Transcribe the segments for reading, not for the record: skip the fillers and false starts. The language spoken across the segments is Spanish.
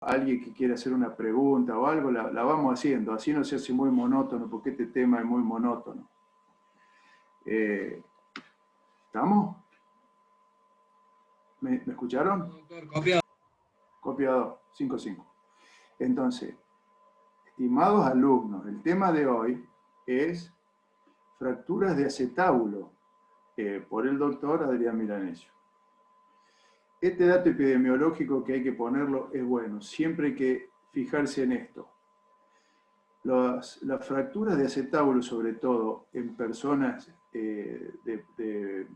alguien que quiera hacer una pregunta o algo, la vamos haciendo. Así no se hace muy monótono, porque este tema es muy monótono. ¿Estamos? ¿Me escucharon? Doctor, copiado. Copiador, 5-5. Entonces, estimados alumnos, el tema de hoy es fracturas de acetábulo por el doctor Adrián Milanesio. Este dato epidemiológico que hay que ponerlo es bueno, siempre hay que fijarse en esto. Las fracturas de acetábulo, sobre todo en personas de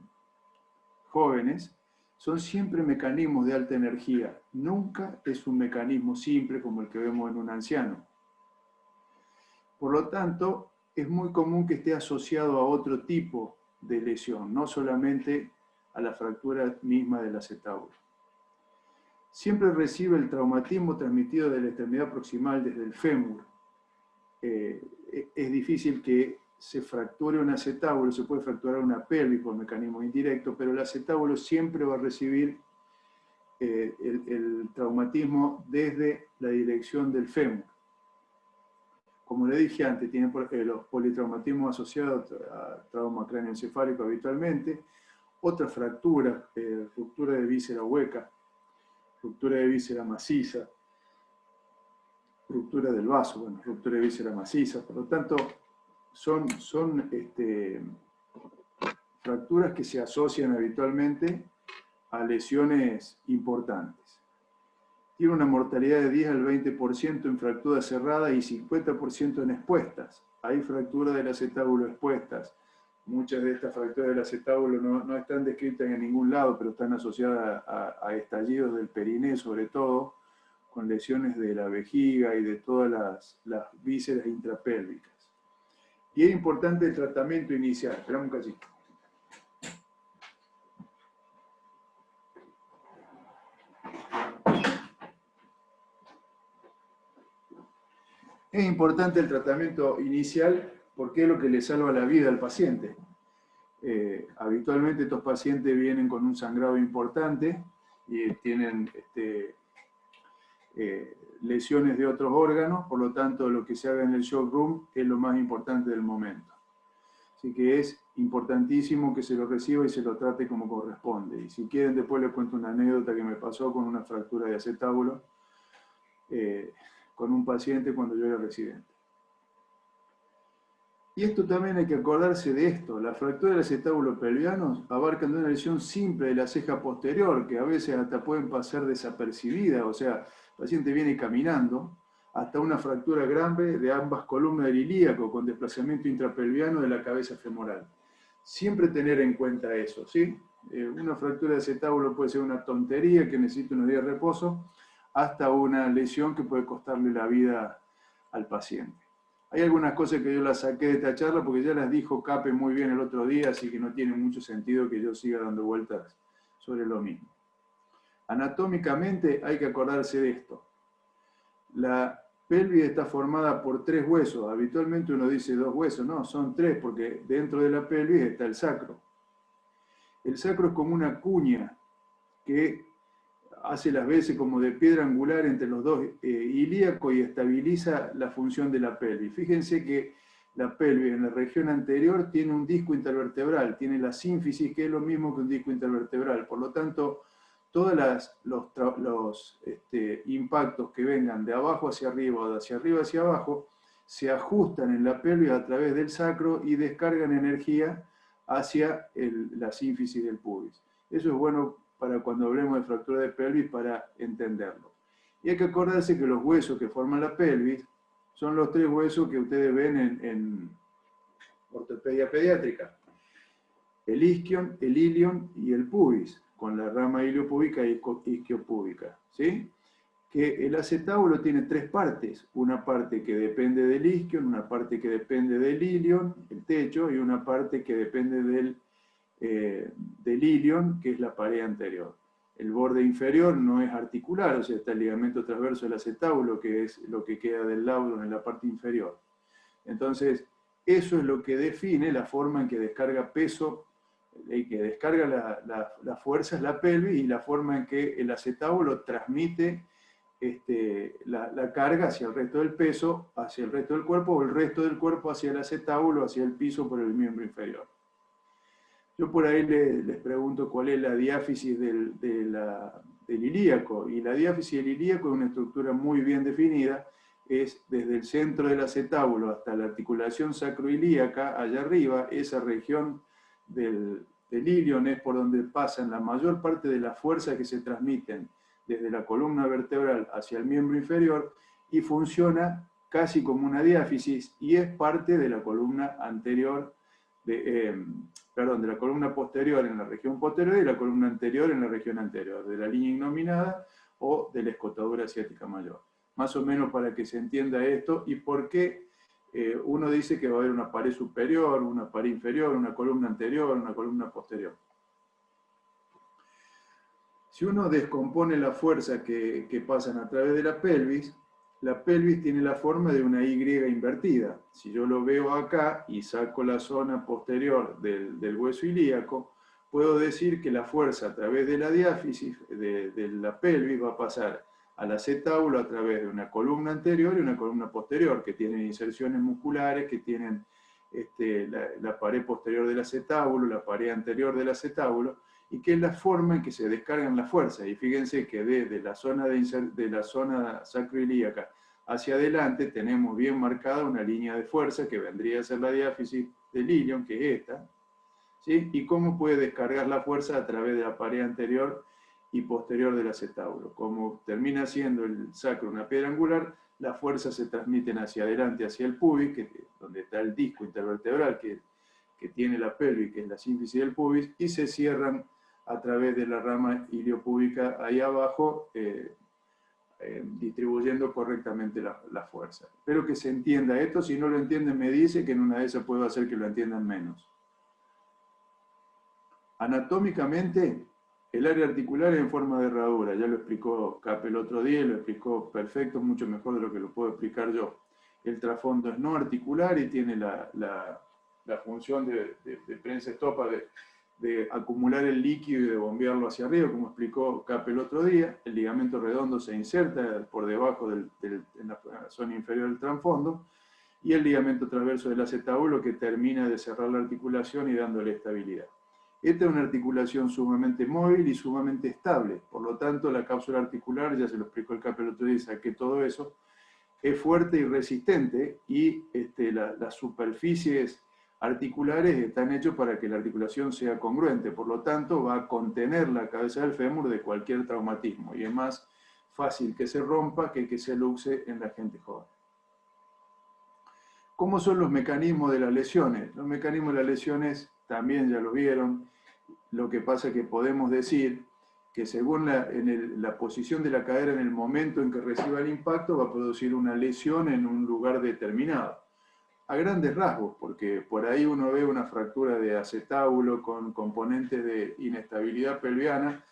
jóvenes, son siempre mecanismos de alta energía. Nunca es un mecanismo simple como el que vemos en un anciano. Por lo tanto, es muy común que esté asociado a otro tipo de lesión, no solamente a la fractura misma del acetábulo. Siempre recibe el traumatismo transmitido de la extremidad proximal desde el fémur. Es difícil que se fracture un acetábulo, se puede fracturar una pelvis por mecanismo indirecto, pero el acetábulo siempre va a recibir el traumatismo desde la dirección del fémur. Como le dije antes, tienen los politraumatismos asociados a trauma cráneoencefálico habitualmente, otras fracturas, ruptura de víscera hueca, ruptura de víscera maciza, ruptura del vaso, bueno, ruptura de víscera maciza, por lo tanto, son fracturas que se asocian habitualmente a lesiones importantes. Tiene una mortalidad de 10 al 20% en fracturas cerradas y 50% en expuestas. Hay fracturas del acetábulo expuestas. Muchas de estas fracturas del acetábulo no están descritas en ningún lado, pero están asociadas a estallidos del periné, sobre todo, con lesiones de la vejiga y de todas las vísceras intrapélvicas. Y es importante el tratamiento inicial. Esperamos un cachito. Es importante el tratamiento inicial porque es lo que le salva la vida al paciente. Habitualmente estos pacientes vienen con un sangrado importante y tienen lesiones de otros órganos, por lo tanto lo que se haga en el shock room es lo más importante del momento. Así que es importantísimo que se lo reciba y se lo trate como corresponde. Y si quieren después les cuento una anécdota que me pasó con una fractura de acetábulo con un paciente cuando yo era residente. Y esto también hay que acordarse de esto. Las fracturas del acetábulo pelviano abarcan de una lesión simple de la ceja posterior, que a veces hasta pueden pasar desapercibidas. O sea, el paciente viene caminando hasta una fractura grave de ambas columnas del ilíaco con desplazamiento intrapelviano de la cabeza femoral. Siempre tener en cuenta eso, ¿sí? Una fractura de acetábulo puede ser una tontería que necesita unos días de reposo, hasta una lesión que puede costarle la vida al paciente. Hay algunas cosas que yo las saqué de esta charla porque ya las dijo Cape muy bien el otro día, así que no tiene mucho sentido que yo siga dando vueltas sobre lo mismo. Anatómicamente hay que acordarse de esto. La pelvis está formada por 3 huesos. Habitualmente uno dice 2 huesos, no, son 3 porque dentro de la pelvis está el sacro. El sacro es como una cuña que hace las veces como de piedra angular entre los dos ilíacos y estabiliza la función de la pelvis. Fíjense que la pelvis en la región anterior tiene un disco intervertebral, tiene la sínfisis, que es lo mismo que un disco intervertebral. Por lo tanto, todos los impactos que vengan de abajo hacia arriba o de hacia arriba hacia abajo se ajustan en la pelvis a través del sacro y descargan energía hacia la sínfisis del pubis. Eso es bueno para cuando hablemos de fractura de pelvis para entenderlo. Y hay que acordarse que los huesos que forman la pelvis son los 3 huesos que ustedes ven en ortopedia pediátrica. El isquion, el ilion y el pubis, con la rama iliopúbica y isquiopúbica, ¿sí? Que el acetábulo tiene 3 partes, una parte que depende del isquion, una parte que depende del ilion, el techo, y una parte que depende del ilion, que es la pared anterior. El borde inferior no es articular, o sea, está el ligamento transverso del acetábulo, que es lo que queda del laudo en la parte inferior. Entonces, eso es lo que define la forma en que descarga peso, que descarga la fuerza es la pelvis, y la forma en que el acetábulo transmite la carga hacia el resto del peso, hacia el resto del cuerpo, o el resto del cuerpo hacia el acetábulo, hacia el piso por el miembro inferior. Yo por ahí les pregunto cuál es la diáfisis del ilíaco, y la diáfisis del ilíaco es una estructura muy bien definida, es desde el centro del acetábulo hasta la articulación sacroilíaca, allá arriba, esa región del ilion es por donde pasan la mayor parte de las fuerzas que se transmiten desde la columna vertebral hacia el miembro inferior, y funciona casi como una diáfisis, y es parte de la columna anterior, de la columna posterior en la región posterior y la columna anterior en la región anterior, de la línea innominada o de la escotadura ciática mayor. Más o menos para que se entienda esto y por qué uno dice que va a haber una pared superior, una pared inferior, una columna anterior, una columna posterior. Si uno descompone la fuerza que pasan a través de la pelvis tiene la forma de una Y invertida. Si yo lo veo acá y saco la zona posterior del hueso ilíaco, puedo decir que la fuerza a través de la diáfisis de la pelvis va a pasar al acetábulo a través de una columna anterior y una columna posterior, que tienen inserciones musculares, que tienen la pared posterior del acetábulo, la pared anterior del acetábulo, y que es la forma en que se descargan las fuerzas. Y fíjense que desde la zona de la zona sacroilíaca hacia adelante tenemos bien marcada una línea de fuerza que vendría a ser la diáfisis del ilion, que es esta, ¿sí? Y cómo puede descargar la fuerza a través de la pared anterior y posterior del acetábulo. Como termina siendo el sacro una piedra angular, las fuerzas se transmiten hacia adelante, hacia el pubis, donde está el disco intervertebral que tiene la pelvis, que es la sínfisis del pubis, y se cierran a través de la rama iliopúbica ahí abajo, distribuyendo correctamente la fuerza. Espero que se entienda esto. Si no lo entienden, me dice, que en una de esas puedo hacer que lo entiendan menos. Anatómicamente, el área articular es en forma de herradura. Ya lo explicó Cape el otro día, lo explicó perfecto, mucho mejor de lo que lo puedo explicar yo. El trasfondo es no articular y tiene la función de prensa estopa de acumular el líquido y de bombearlo hacia arriba, como explicó Cape el otro día. El ligamento redondo se inserta por debajo en la zona inferior del trasfondo, y el ligamento transverso del acetábulo, que termina de cerrar la articulación y dándole estabilidad. Esta es una articulación sumamente móvil y sumamente estable, por lo tanto la cápsula articular, ya se lo explicó el Cape el otro día, saqué todo eso, es fuerte y resistente, y las superficies articulares están hechos para que la articulación sea congruente, por lo tanto va a contener la cabeza del fémur de cualquier traumatismo, y es más fácil que se rompa que se luxe en la gente joven. ¿Cómo son los mecanismos de las lesiones? Los mecanismos de las lesiones también ya lo vieron. Lo que pasa es que podemos decir que según la posición de la cadera en el momento en que reciba el impacto, va a producir una lesión en un lugar determinado. A grandes rasgos, porque por ahí uno ve una fractura de acetábulo con componentes de inestabilidad pelviana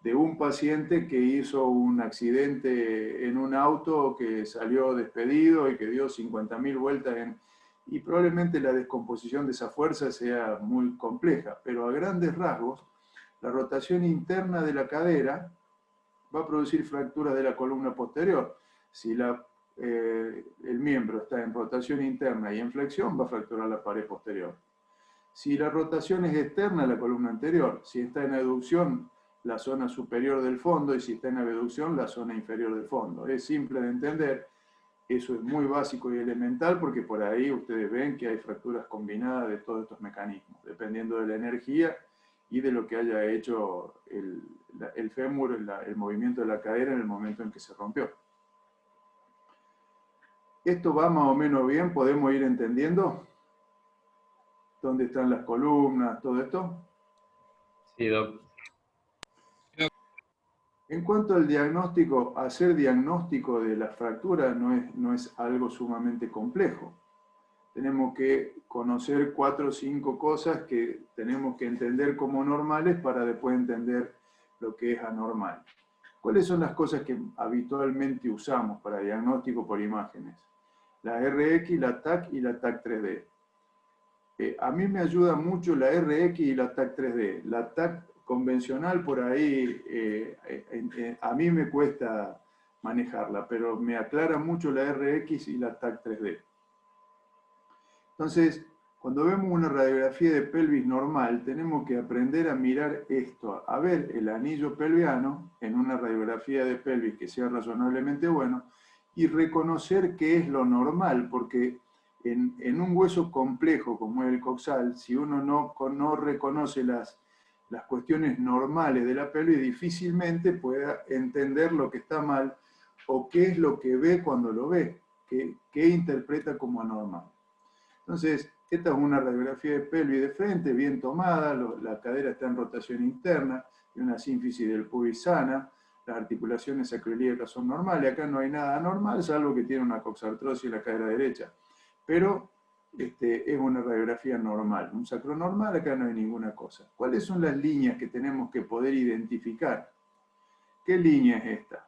de un paciente que hizo un accidente en un auto, que salió despedido y que dio 50.000 vueltas y probablemente la descomposición de esa fuerza sea muy compleja, pero a grandes rasgos, la rotación interna de la cadera va a producir fracturas de la columna posterior. Si el miembro está en rotación interna y en flexión, va a fracturar la pared posterior. Si la rotación es externa a la columna anterior, si está en aducción, la zona superior del fondo, y si está en abducción, la zona inferior del fondo. Es simple de entender. Eso es muy básico y elemental, porque por ahí ustedes ven que hay fracturas combinadas de todos estos mecanismos, dependiendo de la energía y de lo que haya hecho el fémur, el movimiento de la cadera en el momento en que se rompió. ¿Esto va más o menos bien? ¿Podemos ir entendiendo dónde están las columnas, todo esto? Sí, Doc. En cuanto al diagnóstico, hacer diagnóstico de la fractura no es algo sumamente complejo. Tenemos que conocer 4 o 5 cosas que tenemos que entender como normales para después entender lo que es anormal. ¿Cuáles son las cosas que habitualmente usamos para diagnóstico por imágenes? La RX, la TAC y la TAC 3D. A mí me ayuda mucho la RX y la TAC 3D. La TAC convencional por ahí, a mí me cuesta manejarla, pero me aclara mucho la RX y la TAC 3D. Entonces, cuando vemos una radiografía de pelvis normal, tenemos que aprender a mirar esto, a ver el anillo pelviano en una radiografía de pelvis que sea razonablemente bueno y reconocer qué es lo normal, porque en un hueso complejo como es el coxal, si uno no reconoce las cuestiones normales de la pelvis, difícilmente pueda entender lo que está mal o qué es lo que ve cuando lo ve, qué interpreta como anormal. Entonces, esta es una radiografía de pelvis de frente, bien tomada, la cadera está en rotación interna, y una sínfisis del pubis sana, las articulaciones sacroiliacas son normales, acá no hay nada anormal, salvo que tiene una coxartrosis en la cadera derecha. Pero es una radiografía normal, un sacro normal, acá no hay ninguna cosa. ¿Cuáles son las líneas que tenemos que poder identificar? ¿Qué línea es esta?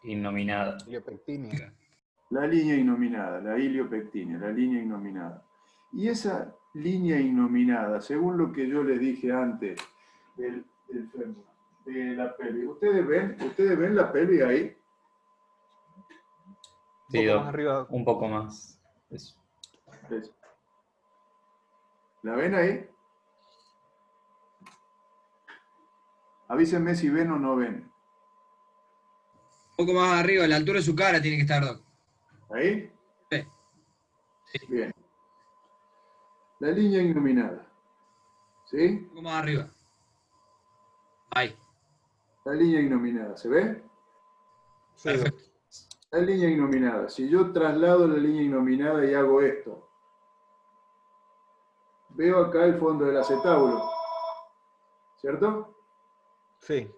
Innominada. Iliopectínica. La línea innominada, la iliopectina, la línea innominada. Y esa línea innominada, según lo que yo les dije antes del fémur, de la pelvis, ¿ustedes ven la pelvis ahí? Sí, Un poco más arriba. un poco más. Eso. ¿La ven ahí? Avísenme si ven o no ven. Un poco más arriba, a la altura de su cara tiene que estar, Doc. ¿Ahí? Sí. Bien. La línea innominada. ¿Sí? Un poco más arriba. Ahí. La línea innominada. ¿Se ve? Sí, Perfecto. La línea innominada. Si yo traslado la línea innominada y hago esto, veo acá el fondo del acetábulo. ¿Cierto? sí.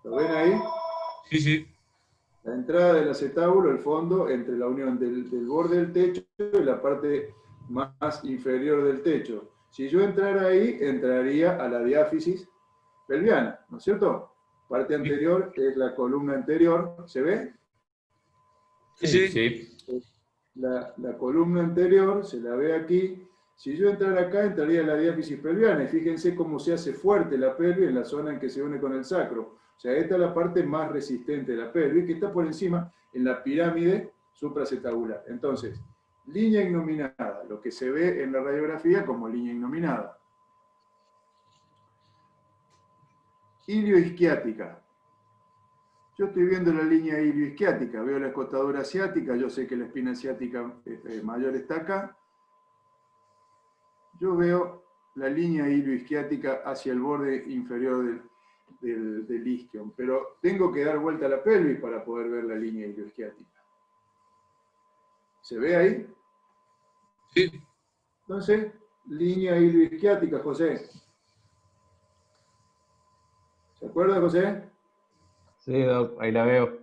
¿Lo ven ahí? Sí, sí. La entrada del acetábulo, el fondo, entre la unión del borde del techo y la parte más inferior del techo. Si yo entrara ahí, entraría a la diáfisis pelviana, ¿no es cierto? Parte anterior es la columna anterior, ¿se ve? Sí, sí. Sí. La columna anterior se la ve aquí. Si yo entrara acá, entraría a la diáfisis pelviana. Y fíjense cómo se hace fuerte la pelvis en la zona en que se une con el sacro. O sea, esta es la parte más resistente de la pelvis, que está por encima en la pirámide supracetabular. Entonces, línea innominada, lo que se ve en la radiografía como línea innominada. Ilioisquiática. Yo estoy viendo la línea ilioisquiática, veo la escotadura asiática, yo sé que la espina asiática mayor está acá. Yo veo la línea ilioisquiática hacia el borde inferior del isquion, pero tengo que dar vuelta a la pelvis para poder ver la línea ilioisquiática. ¿Se ve ahí? Sí. Entonces, línea ilioisquiática, José. ¿Se acuerda, José? Sí, Doc, ahí la veo.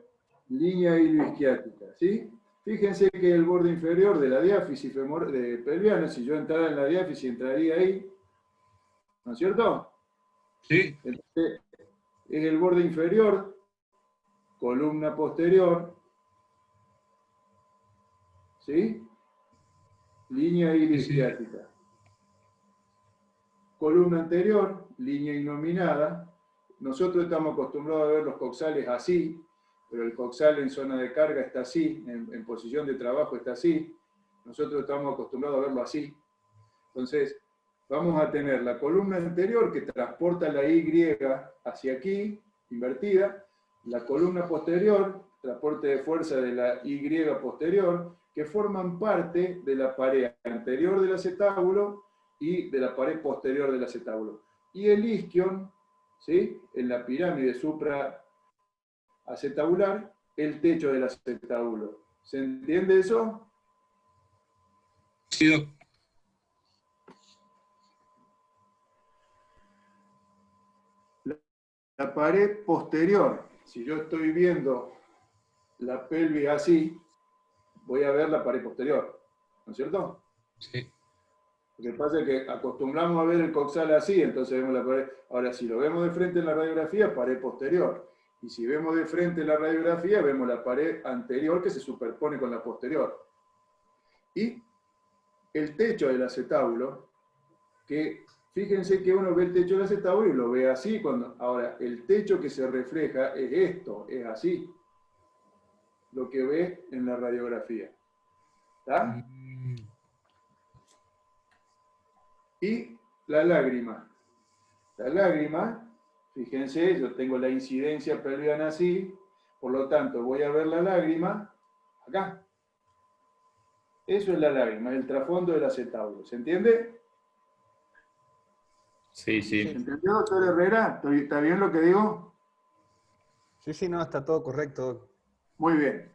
Línea ilioisquiática, ¿sí? Fíjense que el borde inferior de la diáfisis pelviana, si yo entrara en la diáfisis, entraría ahí, ¿no es cierto? Sí. Entonces, es el borde inferior, columna posterior, ¿sí? Línea ilioisquiática. Columna anterior, línea innominada. Nosotros estamos acostumbrados a ver los coxales así, pero el coxal en zona de carga está así, en posición de trabajo está así. Nosotros estamos acostumbrados a verlo así. Entonces, vamos a tener la columna anterior que transporta la Y hacia aquí, invertida, la columna posterior, transporte de fuerza de la Y posterior, que forman parte de la pared anterior del acetábulo y de la pared posterior del acetábulo. Y el isquion, ¿sí?, en la pirámide supraacetabular, el techo del acetábulo. ¿Se entiende eso? Sí, Doc. La pared posterior, si yo estoy viendo la pelvis así, voy a ver la pared posterior, ¿no es cierto? Sí. Lo que pasa es que acostumbramos a ver el coxal así, entonces vemos la pared. Ahora, si lo vemos de frente en la radiografía, pared posterior. Y si vemos de frente en la radiografía, vemos la pared anterior que se superpone con la posterior. Y el techo del acetábulo, que Fíjense que uno ve el techo del acetábulo y lo ve así. Ahora, el techo que se refleja es esto, es así. Lo que ve en la radiografía. ¿Está? Y la lágrima. La lágrima, fíjense, yo tengo la incidencia pelviana así, por lo tanto voy a ver la lágrima acá. Eso es la lágrima, el trasfondo del acetábulo. ¿Se entiende? Sí, ¿Se sí. entendió, doctor Herrera? ¿Está bien lo que digo? Sí, sí, no, está todo correcto, Doc. Muy bien.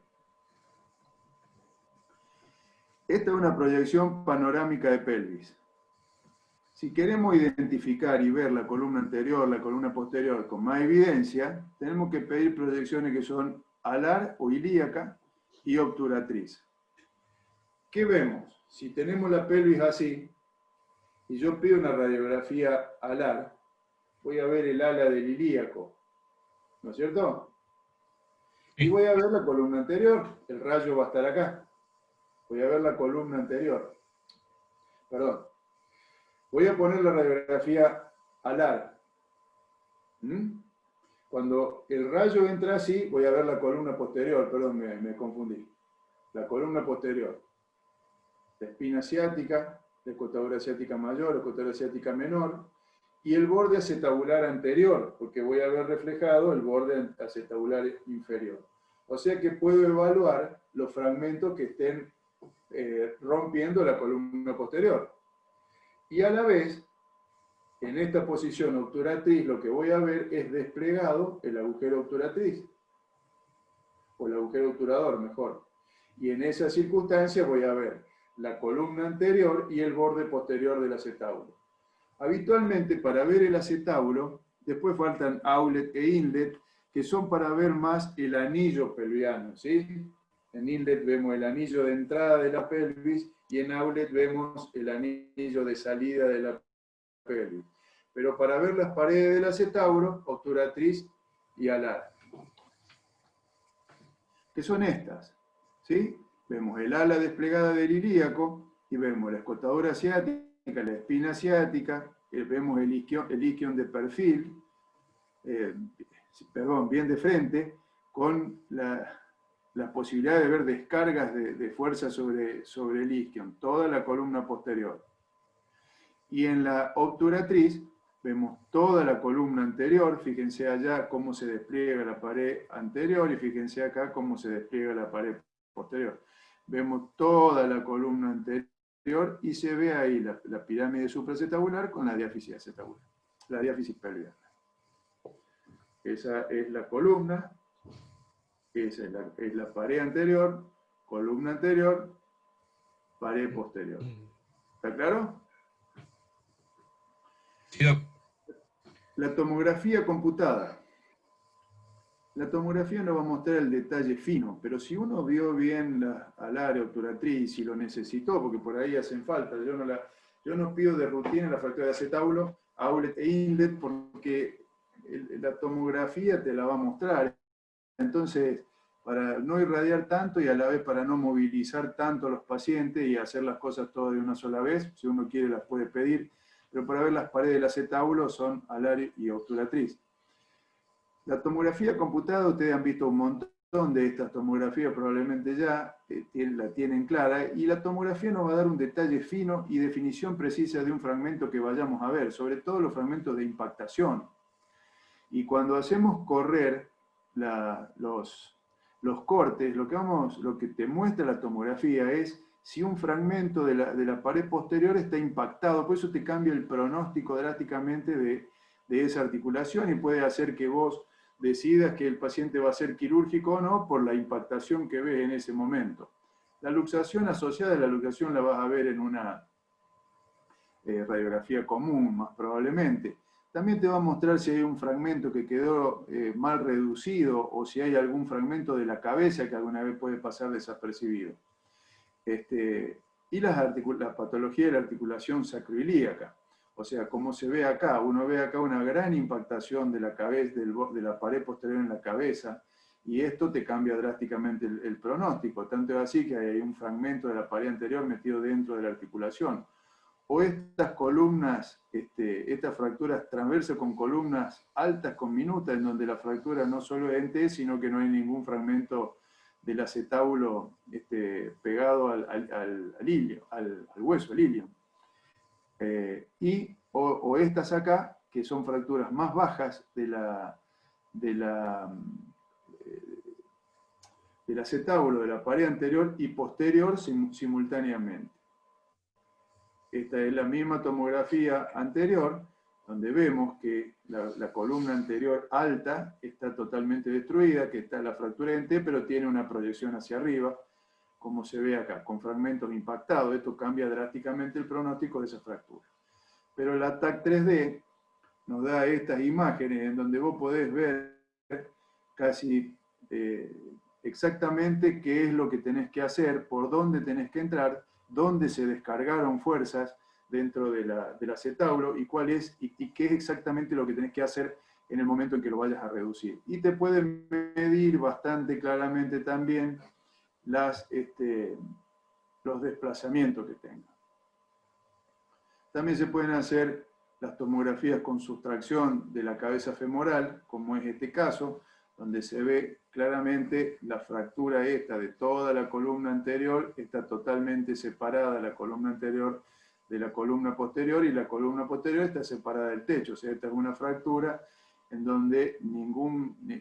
Esta es una proyección panorámica de pelvis. Si queremos identificar y ver la columna anterior, la columna posterior con más evidencia, tenemos que pedir proyecciones que son alar o ilíaca y obturatriz. ¿Qué vemos? Si tenemos la pelvis así, y yo pido una radiografía alar, voy a ver el ala del ilíaco, ¿no es cierto? Y voy a ver la columna anterior, el rayo va a estar acá. Voy a ver la columna anterior. Perdón. Voy a poner la radiografía alar. Cuando el rayo entra así, voy a ver la columna posterior. Perdón, me confundí. La columna posterior. La espina ciática, la escotadura ciática mayor, la escotadura ciática menor, y el borde acetabular anterior, porque voy a ver reflejado el borde acetabular inferior. O sea que puedo evaluar los fragmentos que estén rompiendo la columna posterior. Y a la vez, en esta posición obturatriz, lo que voy a ver es desplegado el agujero obturatriz, o el agujero obturador, mejor. Y en esa circunstancia voy a ver la columna anterior y el borde posterior del acetábulo. Habitualmente, para ver el acetábulo, después faltan outlet e inlet, que son para ver más el anillo pelviano, ¿sí? En inlet vemos el anillo de entrada de la pelvis y en outlet vemos el anillo de salida de la pelvis. Pero para ver las paredes del acetábulo, obturatriz y alar. ¿Qué son estas? ¿Sí? Vemos el ala desplegada del ilíaco y vemos la escotadura ciática, la espina ciática, vemos el isquion de perfil, bien de frente, con la posibilidad de ver descargas de fuerza sobre el isquion, toda la columna posterior. Y en la obturatriz vemos toda la columna anterior, fíjense allá cómo se despliega la pared anterior y fíjense acá cómo se despliega la pared posterior. Vemos toda la columna anterior y se ve ahí la pirámide supraacetabular con la diáfisis acetabular, la diáfisis pelviana. Esa es la columna, esa es la pared anterior, columna anterior, pared posterior. ¿Está claro? Sí, Doc. La tomografía computada. La tomografía nos va a mostrar el detalle fino, pero si uno vio bien al área obturatriz y lo necesitó, porque por ahí hacen falta, yo no pido de rutina la fractura de acetábulo, outlet e inlet, porque la tomografía te la va a mostrar. Entonces, para no irradiar tanto y a la vez para no movilizar tanto a los pacientes y hacer las cosas todas de una sola vez, si uno quiere las puede pedir, pero para ver las paredes del acetábulo son alar y obturatriz. La tomografía computada, ustedes han visto un montón de estas tomografías, probablemente ya la tienen clara, y la tomografía nos va a dar un detalle fino y definición precisa de un fragmento que vayamos a ver, sobre todo los fragmentos de impactación. Y cuando hacemos correr los cortes, lo que te muestra la tomografía es si un fragmento de la pared posterior está impactado, por eso te cambia el pronóstico drásticamente de esa articulación y puede hacer que vos decidas que el paciente va a ser quirúrgico o no por la impactación que ves en ese momento. La luxación asociada a la luxación la vas a ver en una radiografía común, más probablemente. También te va a mostrar si hay un fragmento que quedó mal reducido o si hay algún fragmento de la cabeza que alguna vez puede pasar desapercibido. Y la patología de la articulación sacroilíaca. O sea, como se ve acá, uno ve acá una gran impactación de la cabeza, de la pared posterior en la cabeza, y esto te cambia drásticamente el pronóstico. Tanto es así que hay un fragmento de la pared anterior metido dentro de la articulación. o estas columnas, estas fracturas transversas con columnas altas con minutas, en donde la fractura no solo es en T, sino que no hay ningún fragmento del acetábulo pegado al hilio, al hueso, al hilio. O estas acá, que son fracturas más bajas del acetábulo de la pared anterior y posterior simultáneamente. Esta es la misma tomografía anterior, donde vemos que la columna anterior alta está totalmente destruida, que está la fractura en T, pero tiene una proyección hacia arriba, como se ve acá, con fragmentos impactados. Esto cambia drásticamente el pronóstico de esa fractura. Pero la TAC 3D nos da estas imágenes en donde vos podés ver casi exactamente qué es lo que tenés que hacer, por dónde tenés que entrar, dónde se descargaron fuerzas dentro del acetábulo y cuál es y qué es exactamente lo que tenés que hacer en el momento en que lo vayas a reducir. Y te pueden medir bastante claramente también los desplazamientos que tenga. También se pueden hacer las tomografías con sustracción de la cabeza femoral, como es este caso, donde se ve claramente la fractura esta de toda la columna anterior, está totalmente separada la columna anterior de la columna posterior, y la columna posterior está separada del techo. O sea, esta es una fractura en donde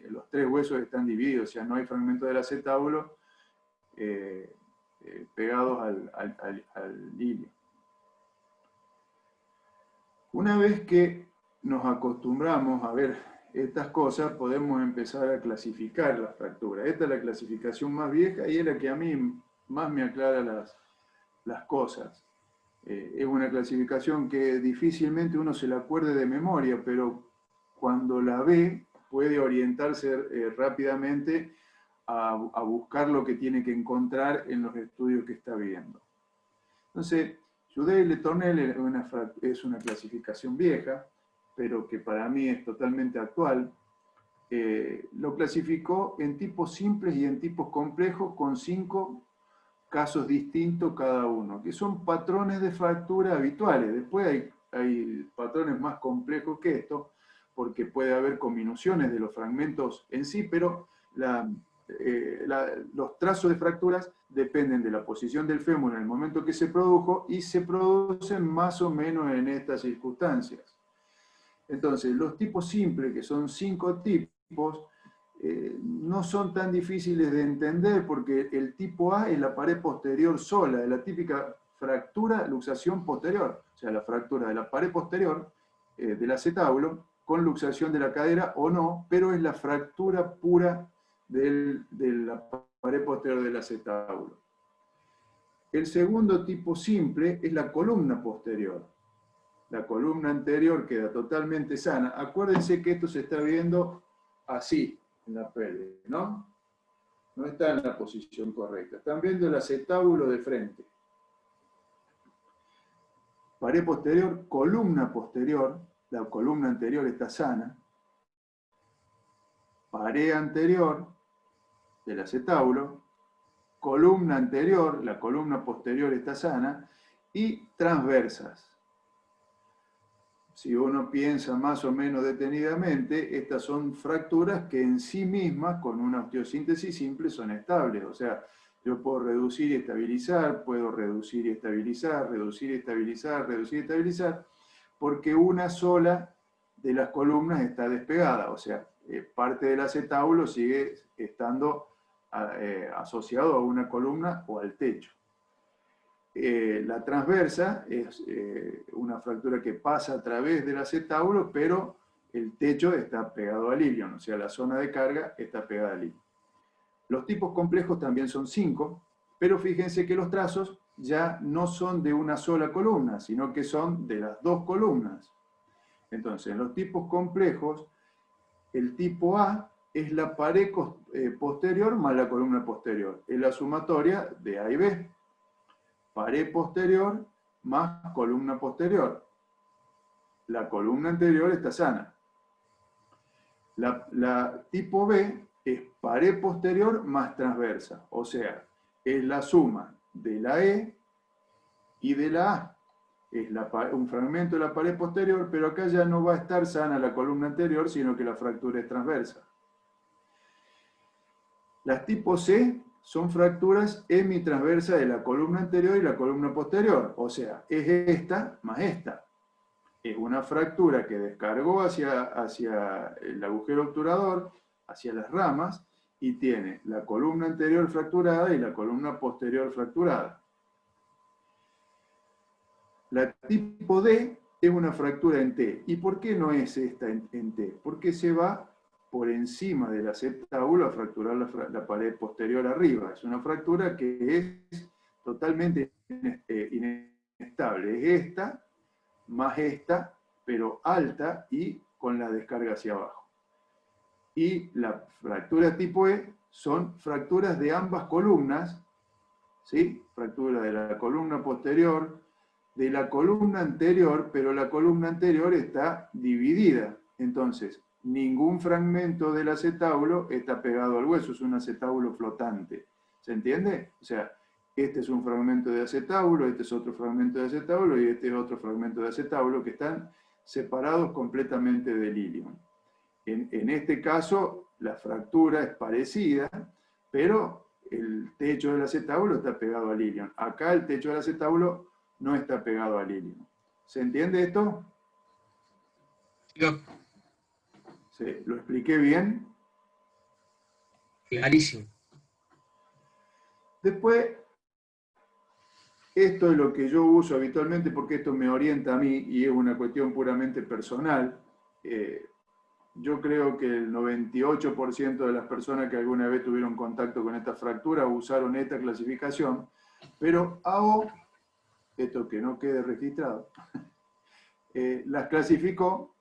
los tres huesos están divididos, o sea, no hay fragmento del acetábulo pegados al hilio. Una vez que nos acostumbramos a ver estas cosas, podemos empezar a clasificar las fracturas. Esta es la clasificación más vieja y es la que a mí más me aclara las cosas. Es una clasificación que difícilmente uno se la acuerde de memoria, pero cuando la ve puede orientarse rápidamente a buscar lo que tiene que encontrar en los estudios que está viendo. Entonces, Judea-Le Tournelle es una clasificación vieja, pero que para mí es totalmente actual. Lo clasificó en tipos simples y en tipos complejos, con 5 casos distintos cada uno, que son patrones de fractura habituales. Después hay patrones más complejos que esto, porque puede haber combinaciones de los fragmentos en sí, pero los trazos de fracturas dependen de la posición del fémur en el momento que se produjo y se producen más o menos en estas circunstancias. Entonces, los tipos simples, que son 5 tipos, no son tan difíciles de entender porque el tipo A es la pared posterior sola, es la típica fractura, luxación posterior, o sea, la fractura de la pared posterior del acetábulo con luxación de la cadera o no, pero es la fractura pura de la pared posterior del acetábulo. El segundo tipo simple es la columna posterior. La columna anterior queda totalmente sana. Acuérdense que esto se está viendo así en la pelvis, ¿no? No está en la posición correcta. Están viendo el acetábulo de frente. Pared posterior, columna posterior. La columna anterior está sana. Pared anterior del acetábulo. Columna anterior, la columna posterior está sana. Y transversas. Si uno piensa más o menos detenidamente, estas son fracturas que en sí mismas, con una osteosíntesis simple, son estables. O sea, yo puedo reducir y estabilizar, puedo reducir y estabilizar, reducir y estabilizar, reducir y estabilizar, porque una sola de las columnas está despegada. O sea, parte del acetábulo sigue estando asociado a una columna o al techo. La transversa es una fractura que pasa a través del acetábulo, pero el techo está pegado al ilion, o sea, la zona de carga está pegada al ilion. Los tipos complejos también son 5, pero fíjense que los trazos ya no son de una sola columna, sino que son de las 2 columnas. Entonces, en los tipos complejos, el tipo A es la pared posterior más la columna posterior. Es la sumatoria de A y B. Pared posterior más columna posterior. La columna anterior está sana. La tipo B es pared posterior más transversa, o sea, es la suma de la E y de la A. es un fragmento de la pared posterior, pero acá ya no va a estar sana la columna anterior, sino que la fractura es transversa. Las tipo C son fracturas hemitransversas de la columna anterior y la columna posterior, o sea, es esta más esta. Es una fractura que descargó hacia el agujero obturador, hacia las ramas, y tiene la columna anterior fracturada y la columna posterior fracturada. La tipo D es una fractura en T. ¿Y por qué no es esta en T? Porque se va por encima del acetábulo a fracturar la pared posterior arriba. Es una fractura que es totalmente inestable. Es esta, más esta, pero alta y con la descarga hacia abajo. Y la fractura tipo E son fracturas de ambas columnas, ¿sí? Fractura de la columna posterior, de la columna anterior, pero la columna anterior está dividida. Entonces, ningún fragmento del acetábulo está pegado al hueso, es un acetábulo flotante. ¿Se entiende? O sea, este es un fragmento de acetábulo, este es otro fragmento de acetábulo y este es otro fragmento de acetábulo que están separados completamente del ilion. En este caso, la fractura es parecida, pero el techo del acetábulo está pegado al ilion. Acá el techo del acetábulo no está pegado al ilion. ¿Se entiende esto? Doc, ¿Sí? ¿Lo expliqué bien? clarísimo. Después, esto es lo que yo uso habitualmente porque esto me orienta a mí y es una cuestión puramente personal. Yo creo que el 98% de las personas que alguna vez tuvieron contacto con esta fractura usaron esta clasificación, pero hago, esto que no quede registrado, las clasificó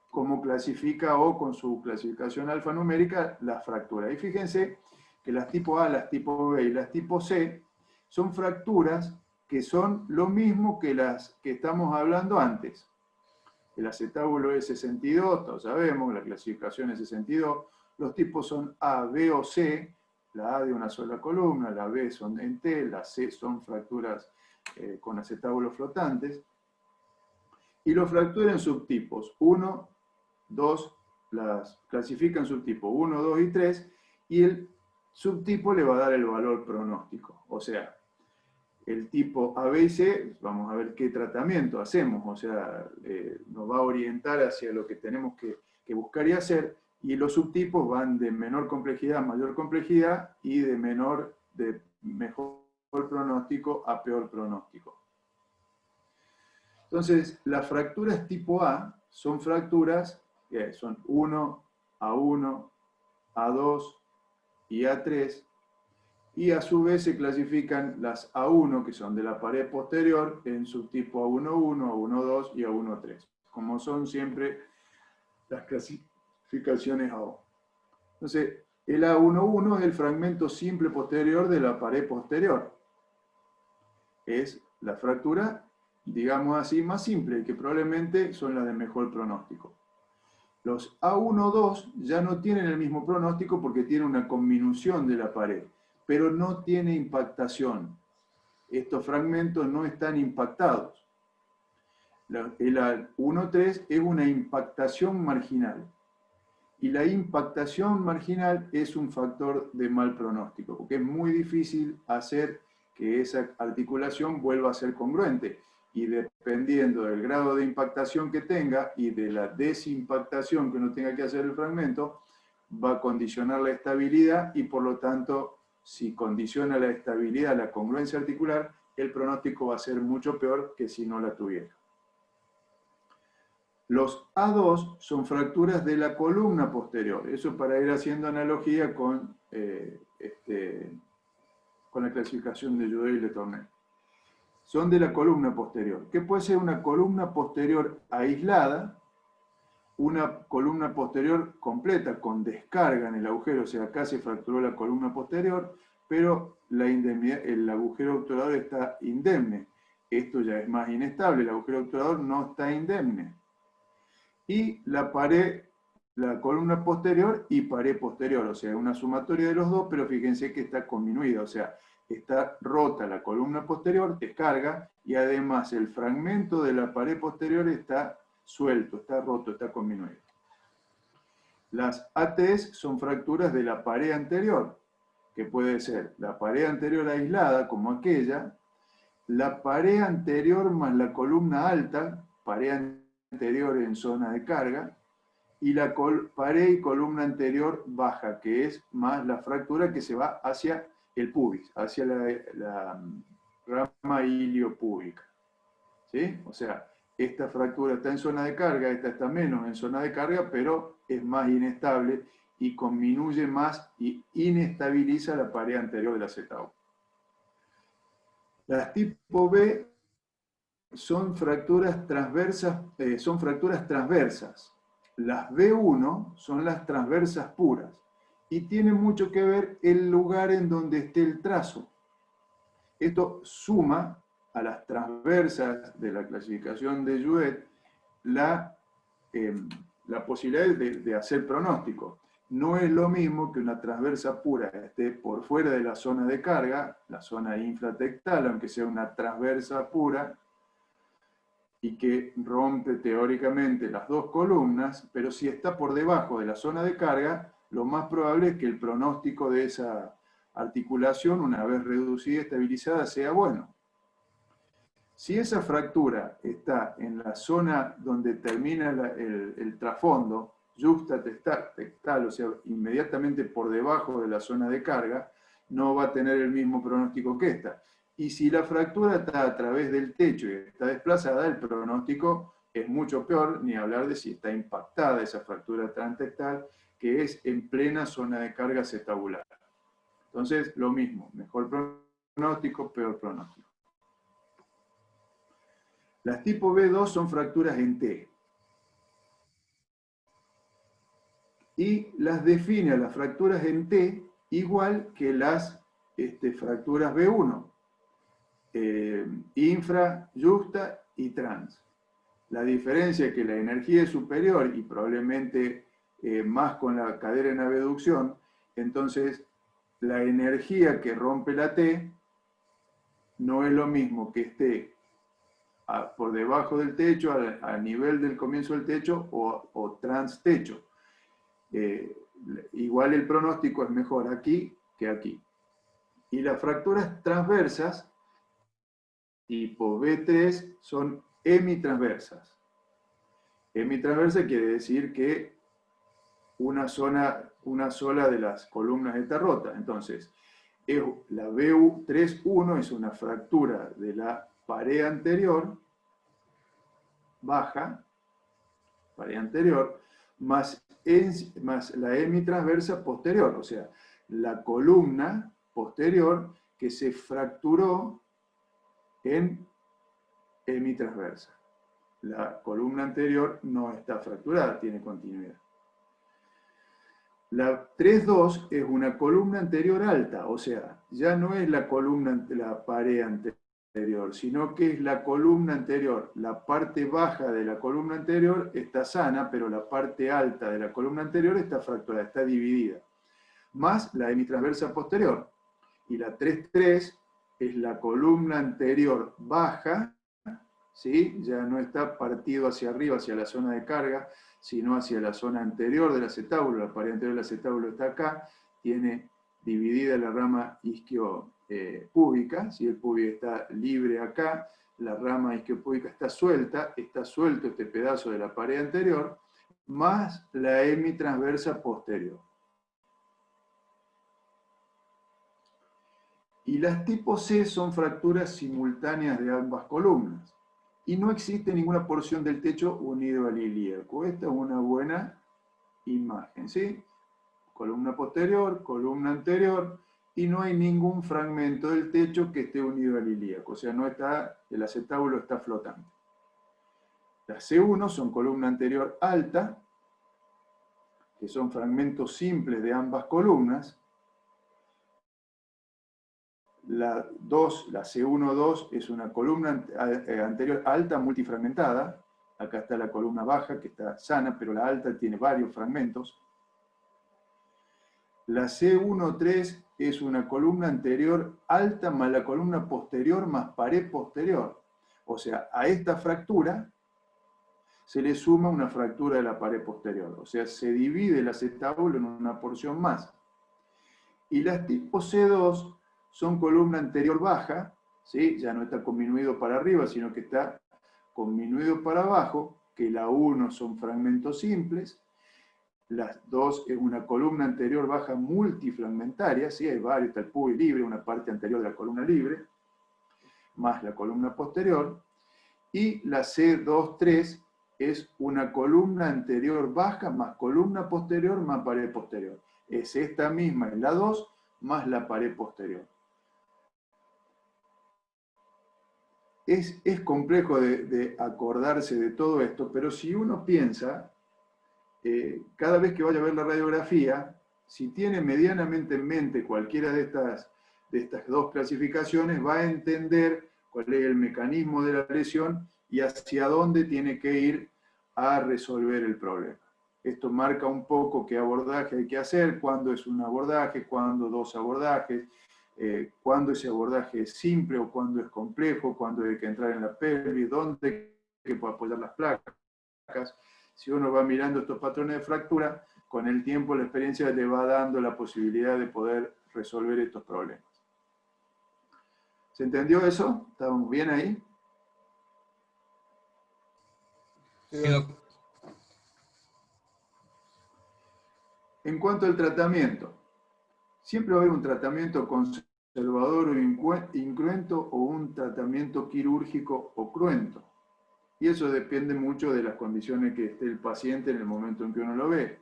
como clasifica O con su clasificación alfanumérica las fracturas. Y fíjense que las tipo A, las tipo B y las tipo C son fracturas que son lo mismo que las que estamos hablando antes. El acetábulo es 62, todos sabemos, la clasificación es 62. Los tipos son A, B o C, la A de una sola columna, la B son en T, la C son fracturas con acetábulos flotantes. Y los fracturan en subtipos. 1, 2, las clasifican subtipos 1, 2 y 3, y el subtipo le va a dar el valor pronóstico. O sea, el tipo A, B y C, vamos a ver qué tratamiento hacemos, o sea, nos va a orientar hacia lo que tenemos que buscar y hacer, y los subtipos van de menor complejidad a mayor complejidad y de mejor pronóstico a peor pronóstico. Entonces, las fracturas tipo A son fracturas que son 1, A1, A2 y A3, y a su vez se clasifican las A1, que son de la pared posterior, en subtipo A11, A12 y A13, como son siempre las clasificaciones AO. Entonces, el A11 es el fragmento simple posterior de la pared posterior. Es la fractura, digamos así, más simple, que probablemente son las de mejor pronóstico. Los A1-2 ya no tienen el mismo pronóstico porque tienen una conminución de la pared, pero no tiene impactación. Estos fragmentos no están impactados. El A1-3 es una impactación marginal. Y la impactación marginal es un factor de mal pronóstico, porque es muy difícil hacer que esa articulación vuelva a ser congruente. Y dependiendo del grado de impactación que tenga y de la desimpactación que uno tenga que hacer el fragmento, va a condicionar la estabilidad y por lo tanto, si condiciona la estabilidad, la congruencia articular, el pronóstico va a ser mucho peor que si no la tuviera. Los A2 son fracturas de la columna posterior. Eso para ir haciendo analogía con la clasificación de Jodet y Le Tourneur. Son de la columna posterior, que puede ser una columna posterior aislada, una columna posterior completa con descarga en el agujero, o sea, acá se fracturó la columna posterior, pero el agujero obturador está indemne. Esto ya es más inestable, el agujero obturador no está indemne. Y la pared la columna posterior y pared posterior, o sea, una sumatoria de los dos, pero fíjense que está conminuida, o sea, está rota la columna posterior, descarga, y además el fragmento de la pared posterior está suelto, está roto, está conminuido. Las ATs son fracturas de la pared anterior, que puede ser la pared anterior aislada, como aquella, la pared anterior más la columna alta, pared anterior en zona de carga, y la pared y columna anterior baja, que es más la fractura que se va hacia el pubis, hacia la rama iliopúbica. ¿Sí? O sea, esta fractura está en zona de carga, esta está menos en zona de carga, pero es más inestable y conminuye más y inestabiliza la pared anterior del acetábulo. Las tipo B son fracturas transversas, Las B1 son las transversas puras y tiene mucho que ver el lugar en donde esté el trazo. Esto suma a las transversas de la clasificación de Jouet la posibilidad de hacer pronóstico. No es lo mismo que una transversa pura esté por fuera de la zona de carga, la zona infratectal, aunque sea una transversa pura, y que rompe teóricamente las dos columnas, pero si está por debajo de la zona de carga, lo más probable es que el pronóstico de esa articulación, una vez reducida y estabilizada, sea bueno. Si esa fractura está en la zona donde termina el trasfondo, juxtatectal, o sea, inmediatamente por debajo de la zona de carga, no va a tener el mismo pronóstico que esta. Y si la fractura está a través del techo y está desplazada, el pronóstico es mucho peor, ni hablar de si está impactada esa fractura transtectal, que es en plena zona de carga acetabular. Entonces, lo mismo, mejor pronóstico, peor pronóstico. Las tipo B2 son fracturas en T. Y las define a las fracturas en T igual que las fracturas B1. Infra, justa y trans. La diferencia es que la energía es superior y probablemente más con la cadera en abducción, entonces la energía que rompe la T no es lo mismo que esté por debajo del techo, a nivel del comienzo del techo o trans techo. Igual el pronóstico es mejor aquí que aquí. Y las fracturas transversas tipo B3 son hemitransversas. Hemitransversa quiere decir que una sola de las columnas está rota. Entonces, la BU3-1 es una fractura de la pared anterior, baja, pared anterior, más la hemitransversa posterior, o sea, la columna posterior que se fracturó en hemitransversa. La columna anterior no está fracturada, tiene continuidad. La 3-2 es una columna anterior alta, o sea, ya no es la pared anterior, sino que es la columna anterior. La parte baja de la columna anterior está sana, pero la parte alta de la columna anterior está fracturada, está dividida. Más la hemitransversa posterior. Y la 3-3 es la columna anterior baja, ¿sí? Ya no está partido hacia arriba, hacia la zona de carga, sino hacia la zona anterior del acetábulo. La pared anterior del acetábulo está acá, tiene dividida la rama isquiopúbica, ¿sí? El pubis está libre acá, la rama isquiopúbica está suelto este pedazo de la pared anterior, más la hemitransversa posterior. Y las tipo C son fracturas simultáneas de ambas columnas. Y no existe ninguna porción del techo unido al ilíaco. Esta es una buena imagen, ¿sí? Columna posterior, columna anterior, y no hay ningún fragmento del techo que esté unido al ilíaco. O sea, el acetábulo está flotante. Las C1 son columna anterior alta, que son fragmentos simples de ambas columnas. La C1-2 es una columna anterior alta multifragmentada, Acá está la columna baja, que está sana, pero la alta tiene varios fragmentos. La C1-3 es una columna anterior alta más la columna posterior más pared posterior. O sea, a esta fractura se le suma una fractura de la pared posterior. O sea, se divide el acetábulo en una porción más. Y las tipo C2 son columna anterior baja, ¿sí? Ya no está conminuido para arriba, sino que está conminuido para abajo, que la 1 son fragmentos simples, las 2 es una columna anterior baja multifragmentaria, ¿sí? Hay varios, está el PUI libre, una parte anterior de la columna libre, más la columna posterior, y la C2-3 es una columna anterior baja más columna posterior más pared posterior. Es esta misma, es la 2, más la pared posterior. Es complejo de acordarse de todo esto, pero si uno piensa, cada vez que vaya a ver la radiografía, si tiene medianamente en mente cualquiera de estas dos clasificaciones, va a entender cuál es el mecanismo de la lesión y hacia dónde tiene que ir a resolver el problema. Esto marca un poco qué abordaje hay que hacer, cuándo es un abordaje, cuándo dos abordajes, cuándo ese abordaje es simple o cuándo es complejo, cuándo hay que entrar en la pelvis, dónde hay que apoyar las placas. Si uno va mirando estos patrones de fractura, con el tiempo la experiencia le va dando la posibilidad de poder resolver estos problemas. ¿Se entendió eso? ¿Estamos bien ahí? Sí, Doc. En cuanto al tratamiento, siempre va a haber un tratamiento conservador o incruento o un tratamiento quirúrgico o cruento. Y eso depende mucho de las condiciones que esté el paciente en el momento en que uno lo ve.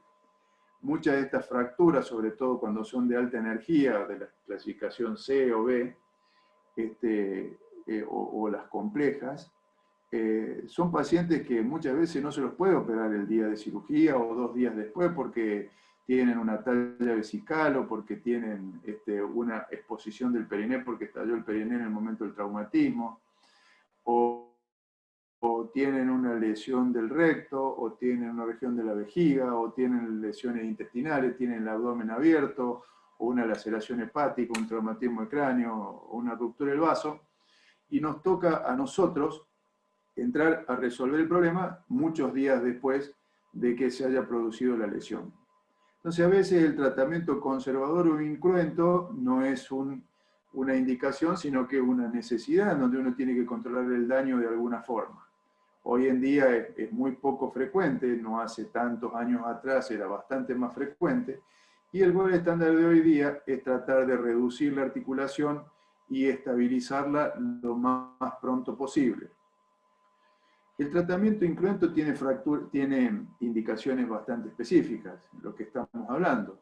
Muchas de estas fracturas, sobre todo cuando son de alta energía, de la clasificación C o B, o las complejas, son pacientes que muchas veces no se los puede operar el día de cirugía o 2 días después porque tienen una talla vesical o porque tienen una exposición del periné porque estalló el periné en el momento del traumatismo, o tienen una lesión del recto, o tienen una región de la vejiga, o tienen lesiones intestinales, tienen el abdomen abierto, o una laceración hepática, un traumatismo de cráneo, o una ruptura del vaso, y nos toca a nosotros entrar a resolver el problema muchos días después de que se haya producido la lesión. Entonces, a veces el tratamiento conservador o incruento no es una indicación, sino que es una necesidad donde uno tiene que controlar el daño de alguna forma. Hoy en día es muy poco frecuente, no hace tantos años atrás era bastante más frecuente, y el gol estándar de hoy día es tratar de reducir la articulación y estabilizarla lo más pronto posible. El tratamiento incruento tiene indicaciones bastante específicas, lo que estamos hablando.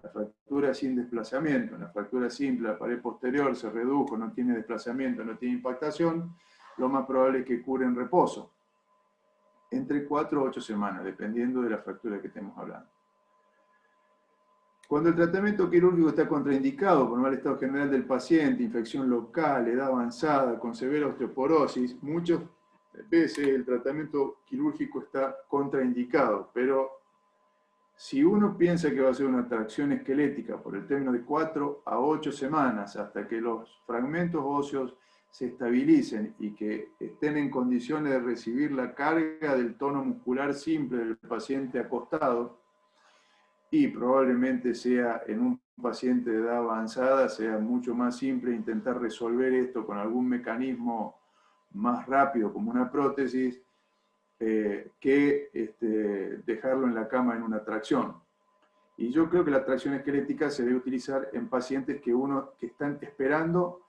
La fractura sin desplazamiento, una fractura simple, la pared posterior se redujo, no tiene desplazamiento, no tiene impactación, lo más probable es que cure en reposo, entre 4 a 8 semanas, dependiendo de la fractura que estemos hablando. Cuando el tratamiento quirúrgico está contraindicado por mal estado general del paciente, infección local, edad avanzada, con severa osteoporosis, muchas veces el tratamiento quirúrgico está contraindicado, pero si uno piensa que va a ser una tracción esquelética por el término de 4 a 8 semanas hasta que los fragmentos óseos se estabilicen y que estén en condiciones de recibir la carga del tono muscular simple del paciente acostado, y probablemente sea en un paciente de edad avanzada, sea mucho más simple intentar resolver esto con algún mecanismo más rápido, como una prótesis, que dejarlo en la cama en una tracción. Y yo creo que la tracción esquelética se debe utilizar en pacientes que están esperando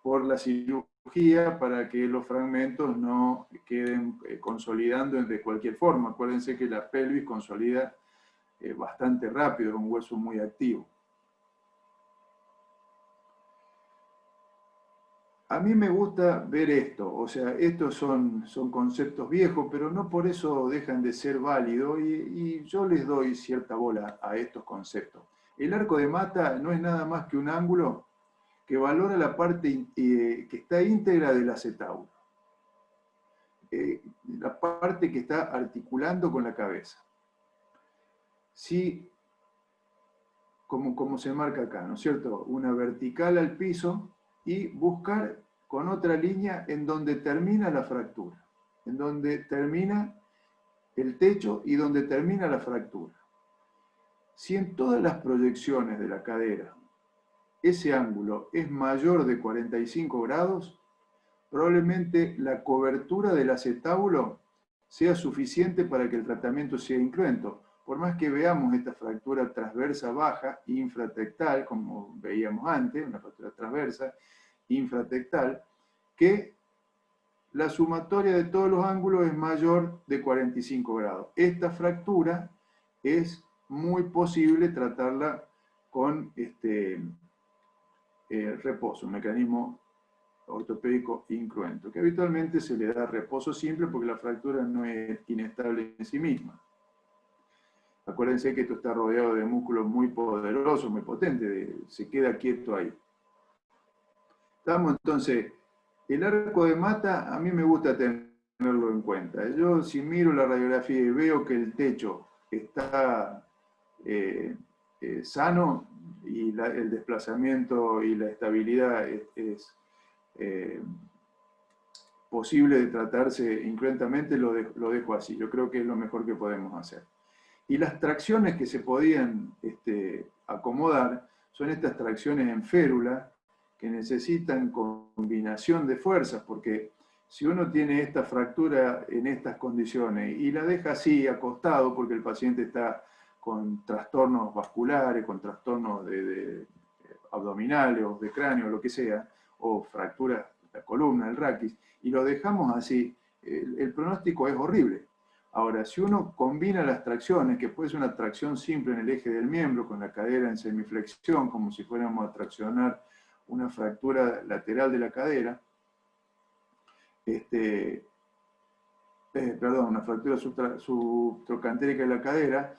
por la cirugía para que los fragmentos no queden consolidando de cualquier forma. Acuérdense que la pelvis consolida bastante rápido, es un hueso muy activo. A mí me gusta ver esto, o sea, estos son conceptos viejos, pero no por eso dejan de ser válidos, y yo les doy cierta bola a estos conceptos. El arco de mata no es nada más que un ángulo que valora la parte que está íntegra del acetábulo. la parte que está articulando con la cabeza. Si, como se marca acá, ¿no es cierto? Una vertical al piso y buscar con otra línea en donde termina la fractura, en donde termina el techo y donde termina la fractura. Si en todas las proyecciones de la cadera ese ángulo es mayor de 45 grados, probablemente la cobertura del acetábulo sea suficiente para que el tratamiento sea incruento. Por más que veamos esta fractura transversa baja, infratectal, como veíamos antes, una fractura transversa, infratectal, que la sumatoria de todos los ángulos es mayor de 45 grados. Esta fractura es muy posible tratarla con reposo, un mecanismo ortopédico incruento, que habitualmente se le da reposo simple porque la fractura no es inestable en sí misma. Acuérdense que esto está rodeado de músculos muy poderosos, muy potentes, se queda quieto ahí. Estamos entonces, el arco de mata a mí me gusta tenerlo en cuenta. Yo si miro la radiografía y veo que el techo está sano y el desplazamiento y la estabilidad es posible de tratarse incruentamente, lo dejo así. Yo creo que es lo mejor que podemos hacer. Y las tracciones que se podían acomodar son estas tracciones en férula que necesitan combinación de fuerzas, porque si uno tiene esta fractura en estas condiciones y la deja así acostado porque el paciente está con trastornos vasculares, con trastornos abdominales o de cráneo, lo que sea, o fracturas de la columna, el raquis, y lo dejamos así, el pronóstico es horrible. Ahora, si uno combina las tracciones, que puede ser una tracción simple en el eje del miembro, con la cadera en semiflexión, como si fuéramos a traccionar una fractura lateral de la cadera, una fractura subtrocantérica de la cadera,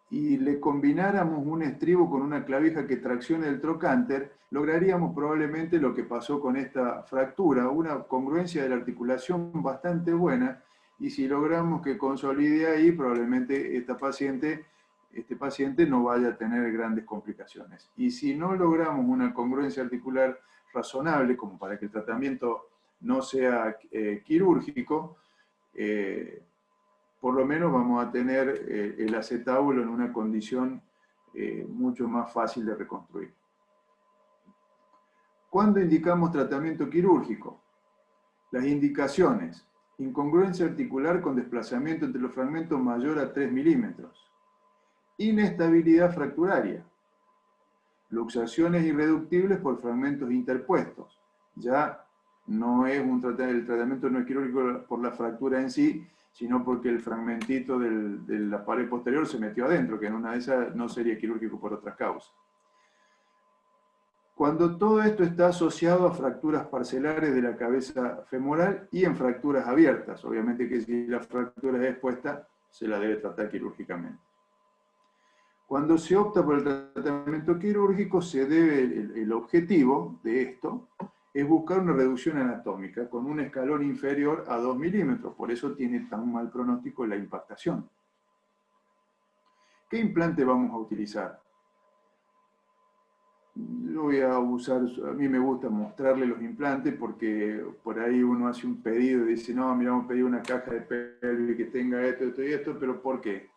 y le combináramos un estribo con una clavija que traccione el trocánter, lograríamos probablemente lo que pasó con esta fractura, una congruencia de la articulación bastante buena, y si logramos que consolide ahí, probablemente este paciente no vaya a tener grandes complicaciones. Y si no logramos una congruencia articular razonable, como para que el tratamiento no sea quirúrgico, por lo menos vamos a tener el acetábulo en una condición mucho más fácil de reconstruir. ¿Cuándo indicamos tratamiento quirúrgico? Las indicaciones: incongruencia articular con desplazamiento entre los fragmentos mayor a 3 milímetros, inestabilidad fracturaria, luxaciones irreductibles por fragmentos interpuestos. Ya no es el tratamiento no es quirúrgico por la fractura en sí, sino porque el fragmentito de la pared posterior se metió adentro, que en una de esas no sería quirúrgico por otras causas. Cuando todo esto está asociado a fracturas parcelares de la cabeza femoral y en fracturas abiertas, obviamente que si la fractura es expuesta, se la debe tratar quirúrgicamente. Cuando se opta por el tratamiento quirúrgico, el objetivo de esto es buscar una reducción anatómica con un escalón inferior a 2 milímetros, por eso tiene tan mal pronóstico la impactación. ¿Qué implante vamos a utilizar? Yo voy a usar, a mí me gusta mostrarle los implantes porque por ahí uno hace un pedido y dice, no, mira, vamos a pedir una caja de pelvis que tenga esto, esto y esto, pero ¿por qué?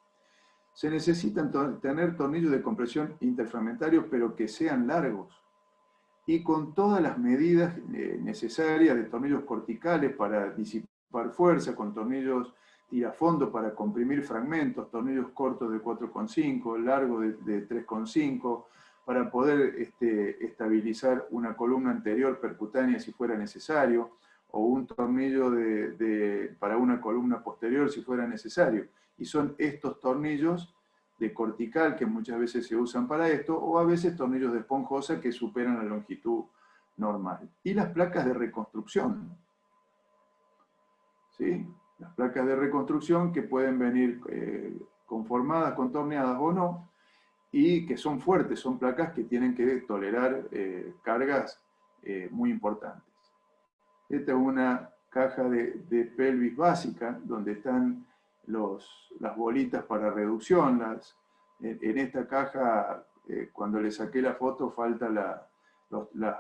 Se necesitan tener tornillos de compresión interfragmentarios, pero que sean largos y con todas las medidas necesarias de tornillos corticales para disipar fuerza, con tornillos tirafondo para comprimir fragmentos, tornillos cortos de 4,5, largos de 3,5, para poder estabilizar una columna anterior percutánea si fuera necesario, o un tornillo para una columna posterior si fuera necesario. Y son estos tornillos de cortical que muchas veces se usan para esto, o a veces tornillos de esponjosa que superan la longitud normal. Y las placas de reconstrucción. ¿Sí? Las placas de reconstrucción que pueden venir conformadas, contorneadas o no, y que son fuertes, son placas que tienen que tolerar cargas muy importantes. Esta es una caja de pelvis básica, donde están las bolitas para reducción. En esta caja, cuando le saqué la foto, falta las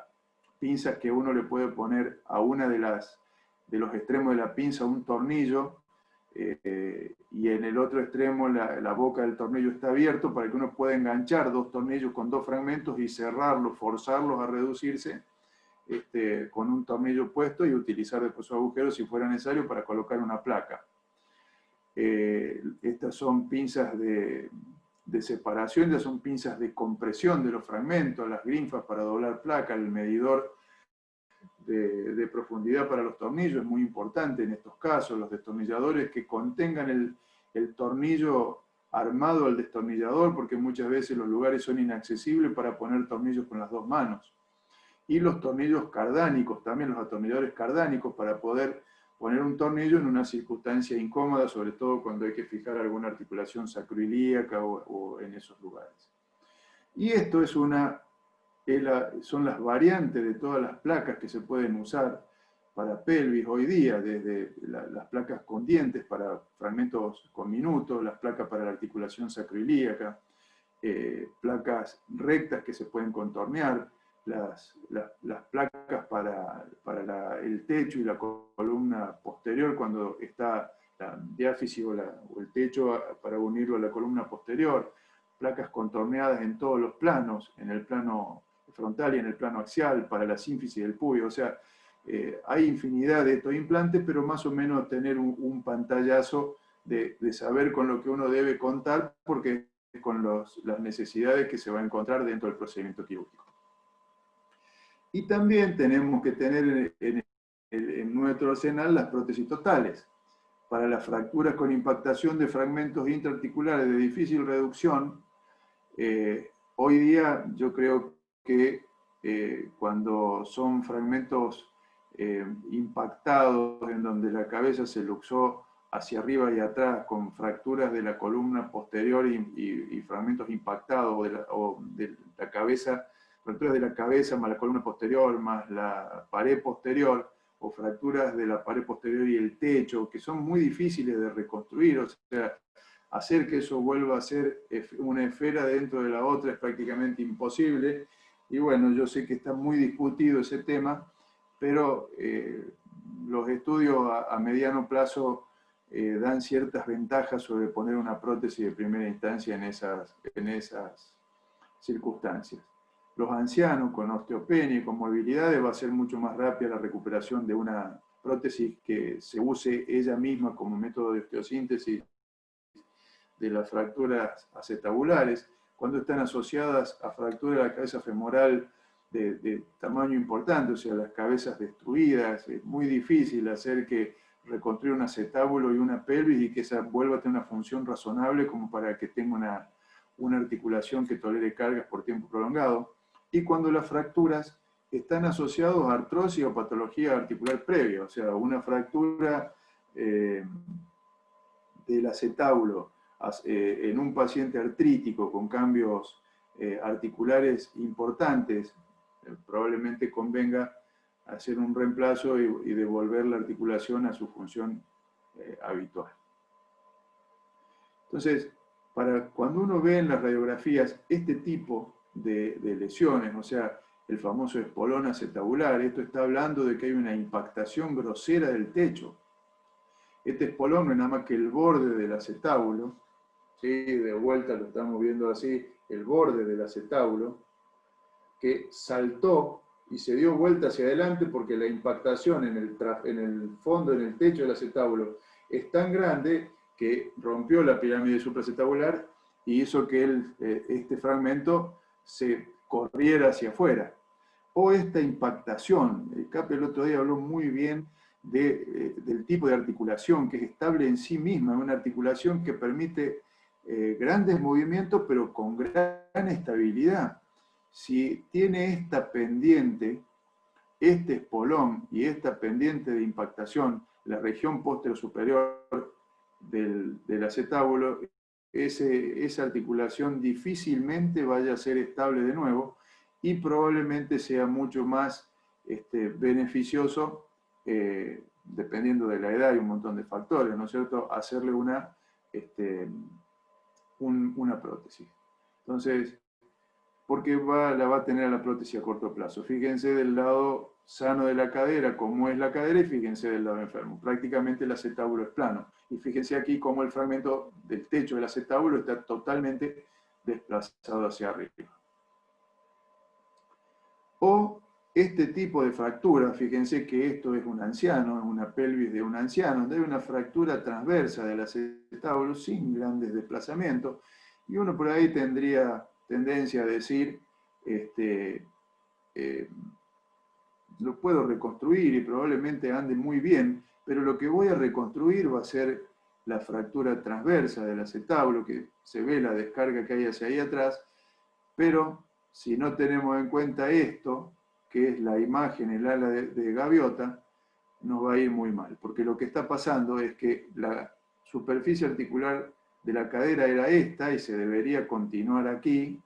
pinzas que uno le puede poner a una de los extremos de la pinza un tornillo, y en el otro extremo la boca del tornillo está abierto para que uno pueda enganchar dos tornillos con dos fragmentos y cerrarlos, forzarlos a reducirse con un tornillo puesto y utilizar después su agujero si fuera necesario para colocar una placa. Estas son pinzas de separación, ya son pinzas de compresión de los fragmentos, las grinfas para doblar placa, el medidor de profundidad para los tornillos es muy importante en estos casos, los destornilladores que contengan el tornillo armado al destornillador, porque muchas veces los lugares son inaccesibles para poner tornillos con las dos manos. Y los tornillos cardánicos, también los atornilladores cardánicos, para poder poner un tornillo en una circunstancia incómoda, sobre todo cuando hay que fijar alguna articulación sacroilíaca o en esos lugares. Y esto es son las variantes de todas las placas que se pueden usar para pelvis hoy día, desde las placas con dientes para fragmentos con minutos, las placas para la articulación sacroilíaca, placas rectas que se pueden contornear, las placas para el techo y la columna posterior cuando está la diáfisis o el techo para unirlo a la columna posterior, placas contorneadas en todos los planos, en el plano frontal y en el plano axial, para la sínfisis del pubis. O sea, hay infinidad de estos implantes, pero más o menos tener un pantallazo de saber con lo que uno debe contar, porque es con las necesidades que se va a encontrar dentro del procedimiento quirúrgico. Y también tenemos que tener en nuestro arsenal las prótesis totales. Para las fracturas con impactación de fragmentos intraarticulares de difícil reducción, hoy día yo creo que cuando son fragmentos impactados, en donde la cabeza se luxó hacia arriba y atrás, con fracturas de la columna posterior y fragmentos impactados, o de la cabeza, fracturas de la cabeza más la columna posterior, más la pared posterior, o fracturas de la pared posterior y el techo, que son muy difíciles de reconstruir. O sea, hacer que eso vuelva a ser una esfera dentro de la otra es prácticamente imposible. Y bueno, yo sé que está muy discutido ese tema, pero los estudios a mediano plazo dan ciertas ventajas sobre poner una prótesis de primera instancia en esas circunstancias. Los ancianos con osteopenia y con movilidades va a ser mucho más rápida la recuperación de una prótesis que se use ella misma como método de osteosíntesis de las fracturas acetabulares, cuando están asociadas a fracturas de la cabeza femoral de tamaño importante, o sea, las cabezas destruidas. Es muy difícil hacer que reconstruir un acetábulo y una pelvis y que esa vuelva a tener una función razonable como para que tenga una articulación que tolere cargas por tiempo prolongado. Y cuando las fracturas están asociadas a artrosis o patología articular previa, o sea, una fractura del acetábulo en un paciente artrítico con cambios articulares importantes, probablemente convenga hacer un reemplazo y devolver la articulación a su función habitual. Entonces, cuando uno ve en las radiografías este tipo de lesiones, o sea, el famoso espolón acetabular, esto está hablando de que hay una impactación grosera del techo. Este espolón no es nada más que el borde del acetábulo, ¿sí? De vuelta lo estamos viendo así, el borde del acetábulo, que saltó y se dio vuelta hacia adelante porque la impactación en el fondo, en el techo del acetábulo, es tan grande que rompió la pirámide supraacetabular y hizo que este fragmento se corriera hacia afuera. O esta impactación, Cape el otro día habló muy bien del tipo de articulación, que es estable en sí misma, una articulación que permite grandes movimientos, pero con gran estabilidad. Si tiene esta pendiente, este espolón y esta pendiente de impactación, la región posterior-superior del acetábulo, esa articulación difícilmente vaya a ser estable de nuevo y probablemente sea mucho más beneficioso dependiendo de la edad y un montón de factores, ¿no es cierto?, hacerle una prótesis. Entonces, ¿por qué la va a tener la prótesis a corto plazo? Fíjense del lado sano de la cadera, cómo es la cadera, y fíjense del lado enfermo. Prácticamente el acetábulo es plano. Y fíjense aquí cómo el fragmento del techo del acetábulo está totalmente desplazado hacia arriba. O este tipo de fractura, fíjense que esto es un anciano, es una pelvis de un anciano, donde hay una fractura transversa del acetábulo sin grandes desplazamientos, y uno por ahí tendría tendencia a decir, lo puedo reconstruir y probablemente ande muy bien, pero lo que voy a reconstruir va a ser la fractura transversa del acetábulo, que se ve la descarga que hay hacia ahí atrás, pero si no tenemos en cuenta esto, que es la imagen, el ala de gaviota, nos va a ir muy mal, porque lo que está pasando es que la superficie articular de la cadera era esta y se debería continuar aquí,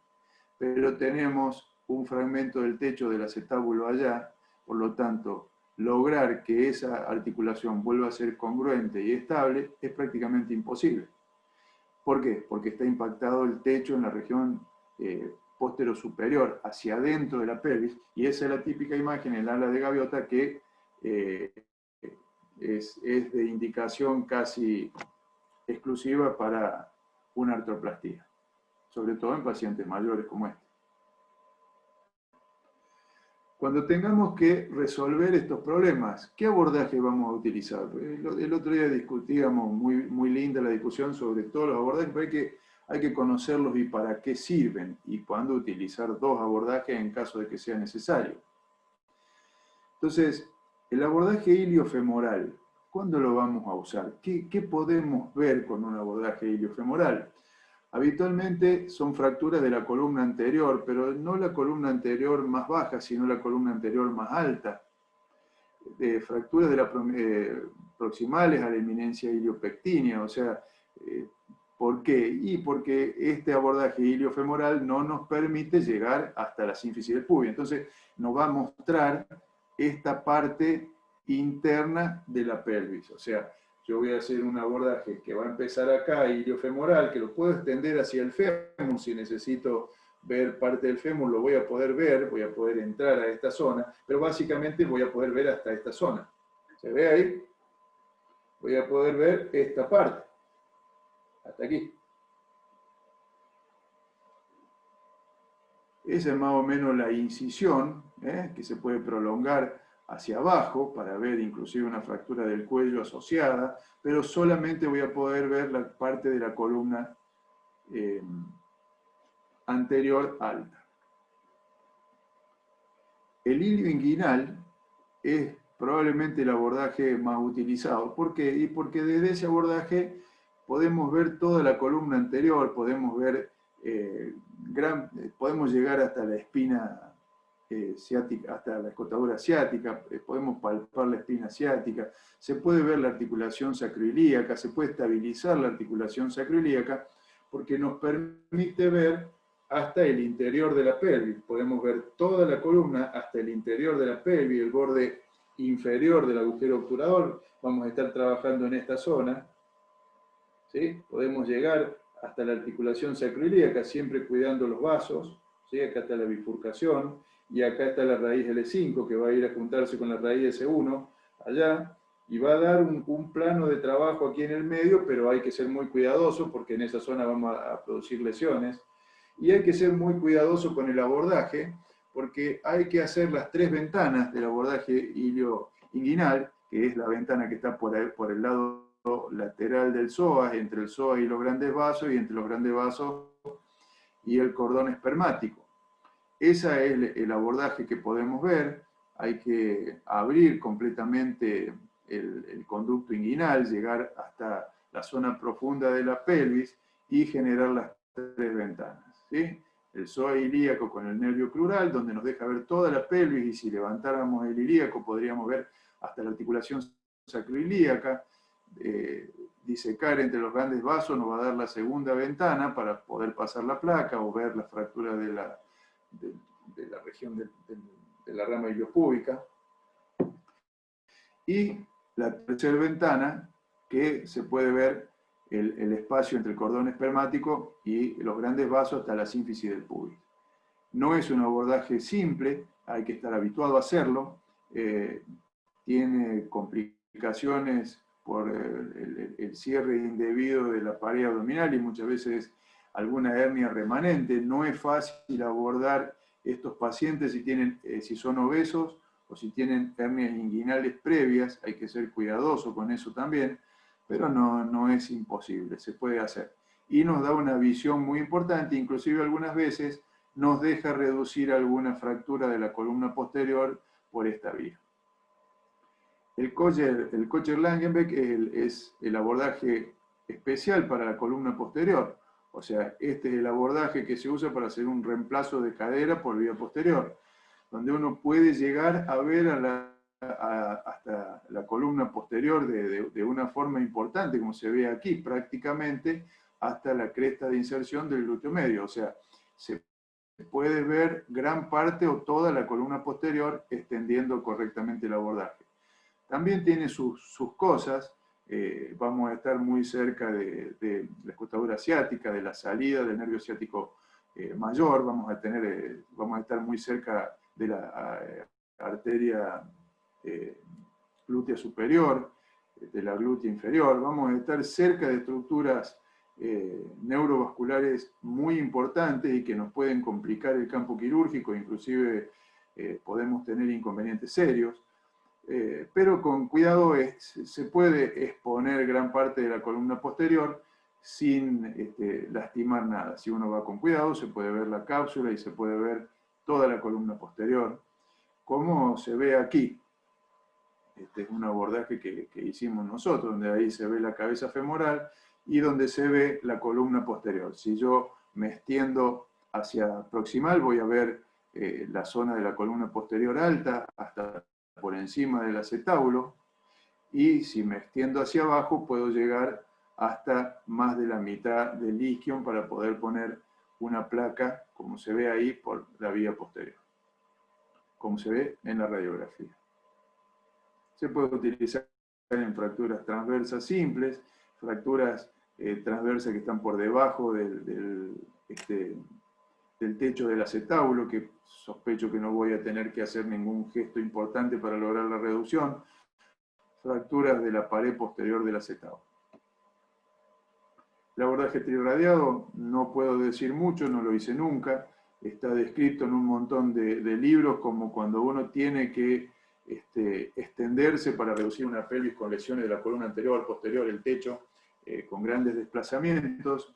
pero tenemos un fragmento del techo del acetábulo allá, por lo tanto, lograr que esa articulación vuelva a ser congruente y estable es prácticamente imposible. ¿Por qué? Porque está impactado el techo en la región postero superior, hacia adentro de la pelvis, y esa es la típica imagen, el ala de gaviota, que es de indicación casi exclusiva para una artroplastía, sobre todo en pacientes mayores como este. Cuando tengamos que resolver estos problemas, ¿qué abordaje vamos a utilizar? El otro día discutíamos, muy linda la discusión sobre todos los abordajes, pero hay que conocerlos y para qué sirven, y cuándo utilizar dos abordajes en caso de que sea necesario. Entonces, el abordaje iliofemoral, ¿cuándo lo vamos a usar? ¿Qué podemos ver con un abordaje iliofemoral? Habitualmente son fracturas de la columna anterior, pero no la columna anterior más baja, sino la columna anterior más alta. Fracturas proximales a la eminencia iliopectínea, o sea, ¿por qué? Y porque este abordaje iliofemoral no nos permite llegar hasta la sínfisis del pubis. Entonces, nos va a mostrar esta parte interna de la pelvis, o sea, yo voy a hacer un abordaje que va a empezar acá, iliofemoral, que lo puedo extender hacia el fémur. Si necesito ver parte del fémur, lo voy a poder ver, voy a poder entrar a esta zona, pero básicamente voy a poder ver hasta esta zona. ¿Se ve ahí? Voy a poder ver esta parte, hasta aquí. Esa es más o menos la incisión, que se puede prolongar hacia abajo para ver inclusive una fractura del cuello asociada, pero solamente voy a poder ver la parte de la columna anterior alta. El ilio inguinal es probablemente el abordaje más utilizado. ¿Por qué? Y porque desde ese abordaje podemos ver toda la columna anterior, podemos ver podemos llegar hasta la espina ciática, hasta la escotadura ciática, podemos palpar la espina ciática, se puede ver la articulación sacroilíaca, se puede estabilizar la articulación sacroilíaca, porque nos permite ver hasta el interior de la pelvis. Podemos ver toda la columna hasta el interior de la pelvis, el borde inferior del agujero obturador. Vamos a estar trabajando en esta zona, ¿sí? Podemos llegar hasta la articulación sacroilíaca, siempre cuidando los vasos, ¿sí? Acá está la bifurcación, y acá está la raíz L5, que va a ir a juntarse con la raíz S1, allá, y va a dar un plano de trabajo aquí en el medio, pero hay que ser muy cuidadoso, porque en esa zona vamos a producir lesiones, y hay que ser muy cuidadoso con el abordaje, porque hay que hacer las tres ventanas del abordaje ilioinguinal, que es la ventana que está por el lado lateral del psoas, entre el psoas y los grandes vasos, y entre los grandes vasos y el cordón espermático. Ese es el abordaje que podemos ver. Hay que abrir completamente el conducto inguinal, llegar hasta la zona profunda de la pelvis y generar las tres ventanas, ¿sí? El psoas ilíaco con el nervio crural, donde nos deja ver toda la pelvis, y si levantáramos el ilíaco podríamos ver hasta la articulación sacroilíaca. Disecar entre los grandes vasos nos va a dar la segunda ventana para poder pasar la placa o ver la fractura de la región de la rama iliopúbica. Y la tercera ventana, que se puede ver el espacio entre el cordón espermático y los grandes vasos hasta la sínfisis del pubis. No es un abordaje simple, hay que estar habituado a hacerlo, tiene complicaciones por el cierre indebido de la pared abdominal y muchas veces alguna hernia remanente. No es fácil abordar estos pacientes si son obesos o si tienen hernias inguinales previas, hay que ser cuidadoso con eso también, pero no es imposible, se puede hacer. Y nos da una visión muy importante, inclusive algunas veces nos deja reducir alguna fractura de la columna posterior por esta vía. El Kocher-Langenbeck es el abordaje especial para la columna posterior. O sea, este es el abordaje que se usa para hacer un reemplazo de cadera por vía posterior, donde uno puede llegar a ver hasta la columna posterior de una forma importante, como se ve aquí, prácticamente hasta la cresta de inserción del glúteo medio. O sea, se puede ver gran parte o toda la columna posterior extendiendo correctamente el abordaje. También tiene sus cosas, vamos a estar muy cerca de la escotadura ciática, de la salida del nervio ciático mayor, vamos a estar muy cerca de la arteria glútea superior, de la glútea inferior, vamos a estar cerca de estructuras neurovasculares muy importantes y que nos pueden complicar el campo quirúrgico, inclusive podemos tener inconvenientes serios. Pero con cuidado se puede exponer gran parte de la columna posterior sin lastimar nada. Si uno va con cuidado, se puede ver la cápsula y se puede ver toda la columna posterior, como se ve aquí. Este es un abordaje que hicimos nosotros, donde ahí se ve la cabeza femoral y donde se ve la columna posterior. Si yo me extiendo hacia proximal, voy a ver la zona de la columna posterior alta hasta por encima del acetábulo, y si me extiendo hacia abajo puedo llegar hasta más de la mitad del isquion para poder poner una placa, como se ve ahí, por la vía posterior, como se ve en la radiografía. Se puede utilizar en fracturas transversas simples, fracturas transversas que están por debajo del techo del acetábulo, que sospecho que no voy a tener que hacer ningún gesto importante para lograr la reducción, fracturas de la pared posterior del acetábulo. El abordaje trirradiado no puedo decir mucho, no lo hice nunca, está descrito en un montón de libros, como cuando uno tiene que extenderse para reducir una pelvis con lesiones de la columna anterior, posterior, el techo, con grandes desplazamientos,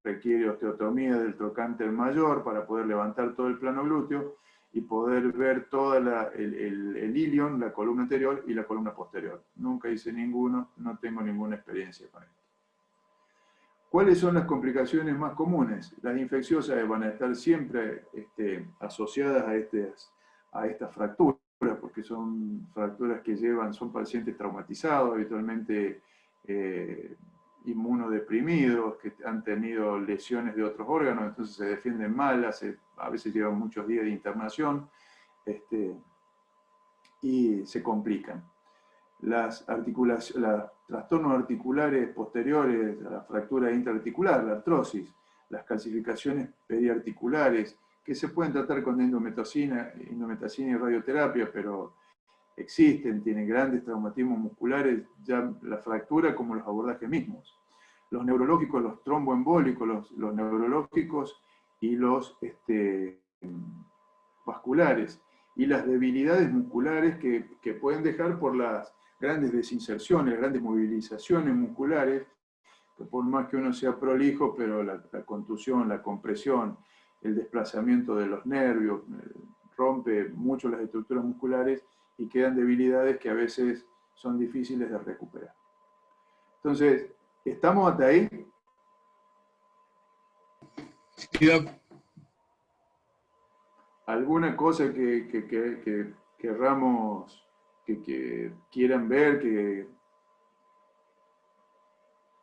requiere osteotomía del trocánter mayor para poder levantar todo el plano glúteo y poder ver todo el ilion, la columna anterior y la columna posterior. Nunca hice ninguno, no tengo ninguna experiencia con esto. ¿Cuáles son las complicaciones más comunes? Las infecciosas van a estar siempre asociadas a estas fracturas, porque son fracturas que son pacientes traumatizados, habitualmente inmunodeprimidos, que han tenido lesiones de otros órganos, entonces se defienden mal, a veces llevan muchos días de internación, y se complican. Los trastornos articulares posteriores a la fractura intraarticular, la artrosis, las calcificaciones periarticulares, que se pueden tratar con endometacina y radioterapia, pero existen, tienen grandes traumatismos musculares, ya la fractura como los abordajes mismos. Los neurológicos, los tromboembólicos, los neurológicos y los vasculares, y las debilidades musculares que pueden dejar por las grandes desinserciones, grandes movilizaciones musculares, que por más que uno sea prolijo, pero la contusión, la compresión, el desplazamiento de los nervios, rompe mucho las estructuras musculares y quedan debilidades que a veces son difíciles de recuperar. Entonces, ¿estamos hasta ahí? Sí, doc. ¿Alguna cosa que querramos, que quieran ver,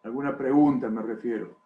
alguna pregunta me refiero?